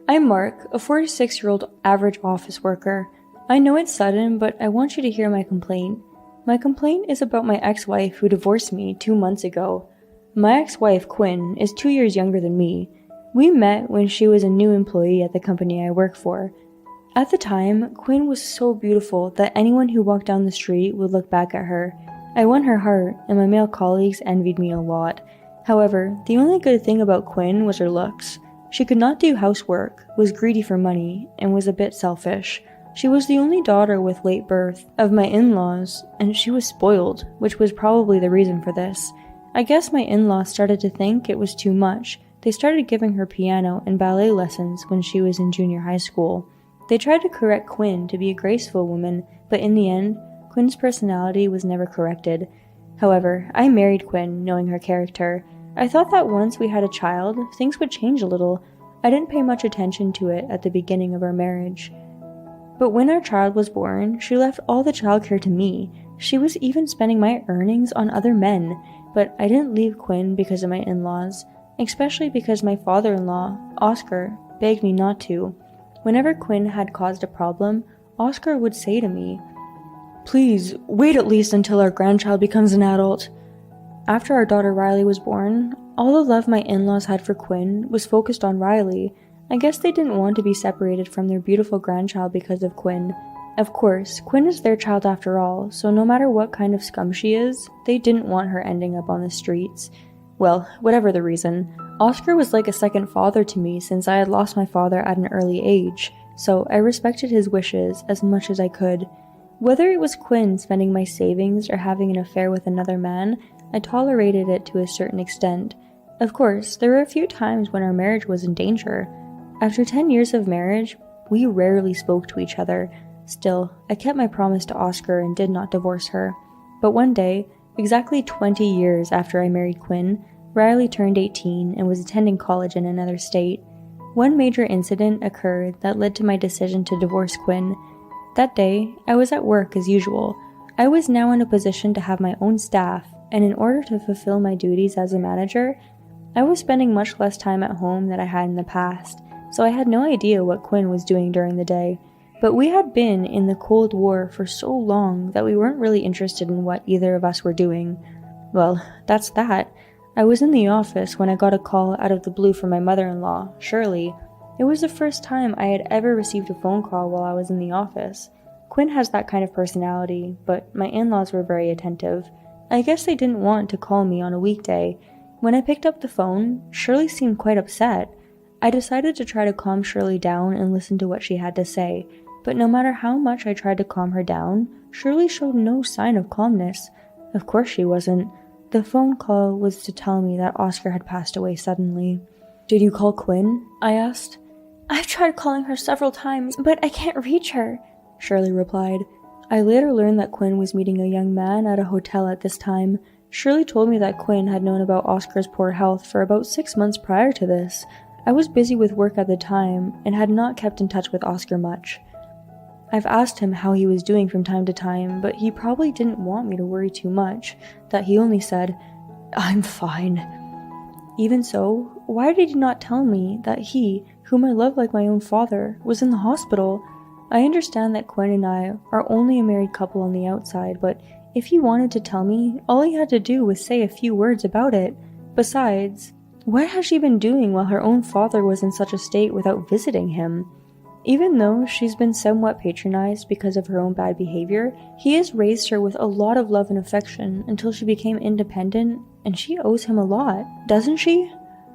I'm Mark, a 46-year-old average office worker. I know it's sudden, but I want you to hear my complaint. My complaint is about my ex-wife who divorced me 2 months ago. My ex-wife, Quinn, is 2 years younger than me. We met when she was a new employee at the company I work for. At the time, Quinn was so beautiful that anyone who walked down the street would look back at her. I won her heart, and my male colleagues envied me a lot. However, the only good thing about Quinn was her looks. She could not do housework, was greedy for money, and was a bit selfish. She was the only daughter with late birth of my in-laws, and she was spoiled, which was probably the reason for this. I guess my in-laws started to think it was too much. They started giving her piano and ballet lessons when she was in junior high school. They tried to correct Quinn to be a graceful woman, but in the end, Quinn's personality was never corrected. However, I married Quinn knowing her character. I thought that once we had a child, things would change a little. I didn't pay much attention to it at the beginning of our marriage. But when our child was born, she left all the childcare to me. She was even spending my earnings on other men, but I didn't leave Quinn because of my in-laws, especially because my father-in-law, Oscar, begged me not to. Whenever Quinn had caused a problem, Oscar would say to me, "Please, wait at least until our grandchild becomes an adult." After our daughter Riley was born, all the love my in-laws had for Quinn was focused on Riley. I guess they didn't want to be separated from their beautiful grandchild because of Quinn. Of course, Quinn is their child after all, so no matter what kind of scum she is, they didn't want her ending up on the streets. Well, whatever the reason, Oscar was like a second father to me since I had lost my father at an early age, so I respected his wishes as much as I could. Whether it was Quinn spending my savings or having an affair with another man, I tolerated it to a certain extent. Of course, there were a few times when our marriage was in danger. After 10 years of marriage, we rarely spoke to each other. Still, I kept my promise to Oscar and did not divorce her. But one day, exactly 20 years after I married Quinn, Riley turned 18 and was attending college in another state. One major incident occurred that led to my decision to divorce Quinn. That day, I was at work as usual. I was now in a position to have my own staff, and in order to fulfill my duties as a manager, I was spending much less time at home than I had in the past, so I had no idea what Quinn was doing during the day. But we had been in the Cold War for so long that we weren't really interested in what either of us were doing. Well, that's that. I was in the office when I got a call out of the blue from my mother-in-law, Shirley. It was the first time I had ever received a phone call while I was in the office. Quinn has that kind of personality, but my in-laws were very attentive. I guess they didn't want to call me on a weekday. When I picked up the phone, Shirley seemed quite upset. I decided to try to calm Shirley down and listen to what she had to say, but no matter how much I tried to calm her down, Shirley showed no sign of calmness. Of course she wasn't. The phone call was to tell me that Oscar had passed away suddenly. "Did you call Quinn?" I asked. "I've tried calling her several times, but I can't reach her," Shirley replied. I later learned that Quinn was meeting a young man at a hotel at this time. Shirley told me that Quinn had known about Oscar's poor health for about 6 months prior to this. I was busy with work at the time and had not kept in touch with Oscar much. I've asked him how he was doing from time to time, but he probably didn't want me to worry too much, that he only said, "I'm fine." Even so, why did he not tell me that he, whom I love like my own father, was in the hospital? I understand that Quinn and I are only a married couple on the outside, but if he wanted to tell me, all he had to do was say a few words about it. Besides, what has she been doing while her own father was in such a state without visiting him? Even though she's been somewhat patronized because of her own bad behavior, he has raised her with a lot of love and affection until she became independent, and she owes him a lot, doesn't she?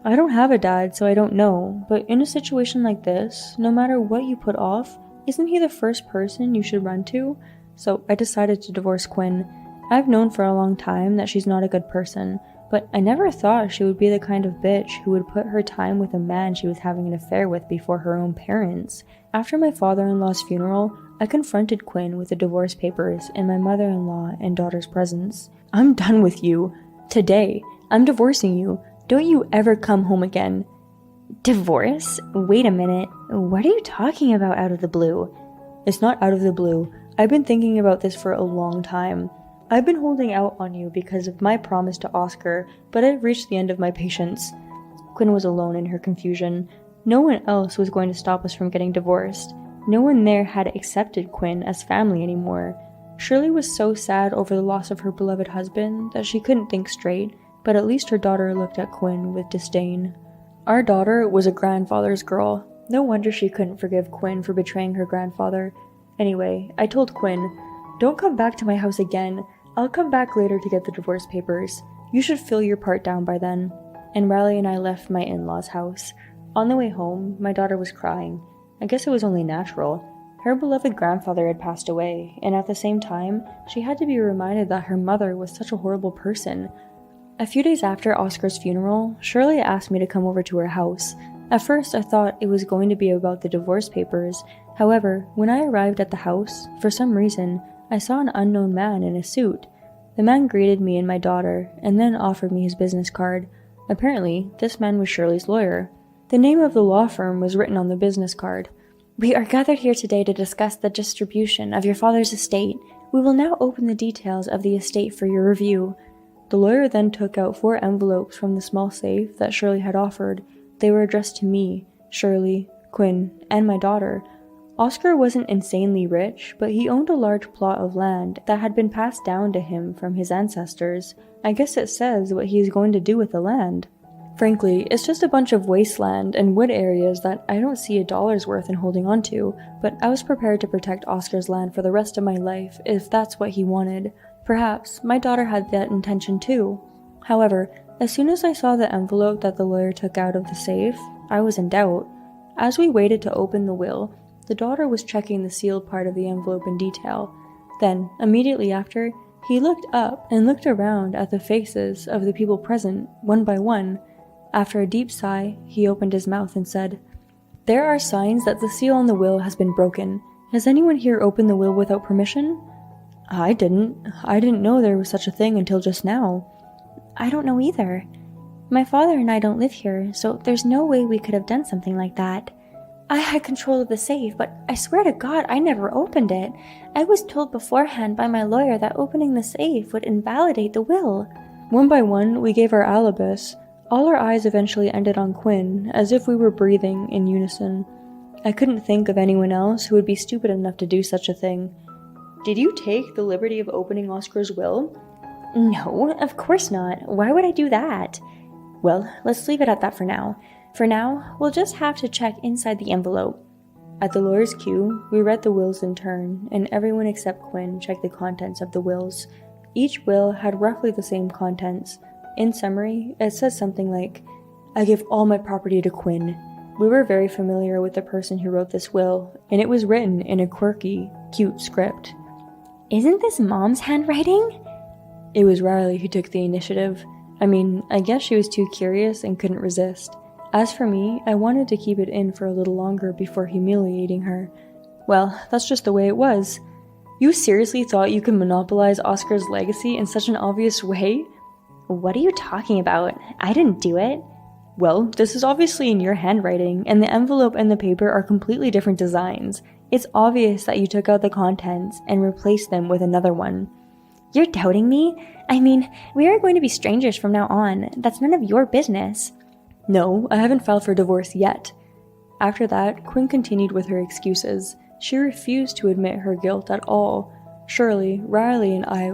I don't have a dad, so I don't know, but in a situation like this, no matter what you put off, isn't he the first person you should run to? So I decided to divorce Quinn. I've known for a long time that she's not a good person, but I never thought she would be the kind of bitch who would put her time with a man she was having an affair with before her own parents. After my father-in-law's funeral, I confronted Quinn with the divorce papers in my mother-in-law and daughter's presence. "I'm done with you. Today, I'm divorcing you. Don't you ever come home again." "Divorce? Wait a minute. What are you talking about out of the blue?" "It's not out of the blue. I've been thinking about this for a long time. I've been holding out on you because of my promise to Oscar, but I've reached the end of my patience." Quinn was alone in her confusion. No one else was going to stop us from getting divorced. No one there had accepted Quinn as family anymore. Shirley was so sad over the loss of her beloved husband that she couldn't think straight, but at least her daughter looked at Quinn with disdain. Our daughter was a grandfather's girl. No wonder she couldn't forgive Quinn for betraying her grandfather. Anyway, I told Quinn, "Don't come back to my house again. I'll come back later to get the divorce papers. You should fill your part down by then." And Riley and I left my in-laws' house. On the way home, my daughter was crying. I guess it was only natural. Her beloved grandfather had passed away, and at the same time, she had to be reminded that her mother was such a horrible person. A few days after Oscar's funeral, Shirley asked me to come over to her house. At first, I thought it was going to be about the divorce papers. However, when I arrived at the house, for some reason, I saw an unknown man in a suit. The man greeted me and my daughter, and then offered me his business card. Apparently, this man was Shirley's lawyer. The name of the law firm was written on the business card. "We are gathered here today to discuss the distribution of your father's estate. We will now open the details of the estate for your review." The lawyer then took out 4 envelopes from the small safe that Shirley had offered. They were addressed to me, Shirley, Quinn, and my daughter. Oscar wasn't insanely rich, but he owned a large plot of land that had been passed down to him from his ancestors. I guess it says what he is going to do with the land. Frankly, it's just a bunch of wasteland and wood areas that I don't see a dollar's worth in holding on to, but I was prepared to protect Oscar's land for the rest of my life if that's what he wanted. Perhaps my daughter had that intention too. However, as soon as I saw the envelope that the lawyer took out of the safe, I was in doubt. As we waited to open the will, the daughter was checking the sealed part of the envelope in detail. Then, immediately after, he looked up and looked around at the faces of the people present, one by one. After a deep sigh, he opened his mouth and said, "There are signs that the seal on the will has been broken. Has anyone here opened the will without permission?" "I didn't. I didn't know there was such a thing until just now." "I don't know either. My father and I don't live here, so there's no way we could have done something like that. I had control of the safe, but I swear to God I never opened it. I was told beforehand by my lawyer that opening the safe would invalidate the will." One by one, we gave our alibis. All our eyes eventually ended on Quinn, as if we were breathing in unison. I couldn't think of anyone else who would be stupid enough to do such a thing. "Did you take the liberty of opening Oscar's will?" "No, of course not. Why would I do that?" "Well, let's leave it at that for now. For now, we'll just have to check inside the envelope." At the lawyer's cue, we read the wills in turn, and everyone except Quinn checked the contents of the wills. Each will had roughly the same contents. In summary, it says something like, "I give all my property to Quinn." We were very familiar with the person who wrote this will, and it was written in a quirky, cute script. "Isn't this Mom's handwriting?" It was Riley who took the initiative. I guess she was too curious and couldn't resist. As for me, I wanted to keep it in for a little longer before humiliating her. Well, that's just the way it was. "You seriously thought you could monopolize Oscar's legacy in such an obvious way?" "What are you talking about? I didn't do it." "Well, this is obviously in your handwriting, and the envelope and the paper are completely different designs. It's obvious that you took out the contents and replaced them with another one." "You're doubting me? We are going to be strangers from now on. That's none of your business." "No, I haven't filed for divorce yet." After that, Quinn continued with her excuses. She refused to admit her guilt at all. Shirley, Riley, and I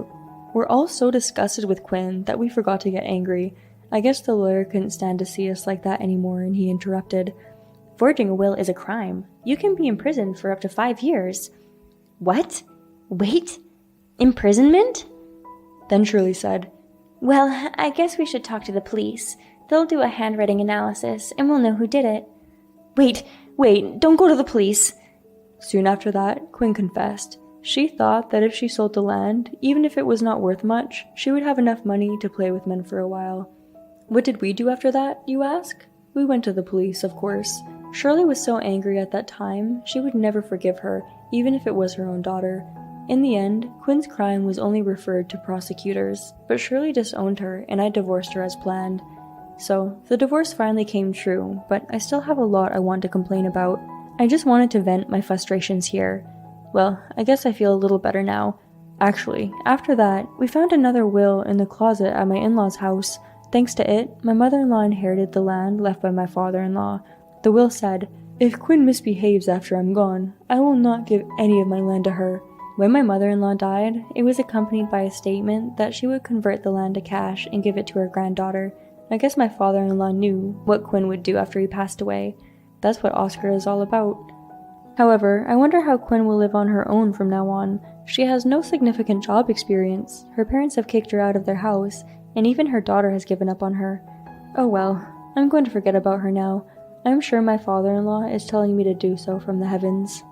were all so disgusted with Quinn that we forgot to get angry. I guess the lawyer couldn't stand to see us like that anymore, and he interrupted. "Forging a will is a crime. You can be imprisoned for up to 5 years." "What? Wait? Imprisonment?" Then Shirley said, "Well, I guess we should talk to the police. They'll do a handwriting analysis, and we'll know who did it." Wait, don't go to the police." Soon after that, Quinn confessed. She thought that if she sold the land, even if it was not worth much, she would have enough money to play with men for a while. What did we do after that, you ask? We went to the police, of course. Shirley was so angry at that time, she would never forgive her, even if it was her own daughter. In the end, Quinn's crime was only referred to prosecutors, but Shirley disowned her and I divorced her as planned. So, the divorce finally came true, but I still have a lot I want to complain about. I just wanted to vent my frustrations here. Well, I guess I feel a little better now. Actually, after that, we found another will in the closet at my in-laws' house. Thanks to it, my mother-in-law inherited the land left by my father-in-law. The will said, "If Quinn misbehaves after I'm gone, I will not give any of my land to her." When my mother-in-law died, it was accompanied by a statement that she would convert the land to cash and give it to her granddaughter. I guess my father-in-law knew what Quinn would do after he passed away. That's what Oscar is all about. However, I wonder how Quinn will live on her own from now on. She has no significant job experience. Her parents have kicked her out of their house, and even her daughter has given up on her. Oh well, I'm going to forget about her now. I'm sure my father-in-law is telling me to do so from the heavens.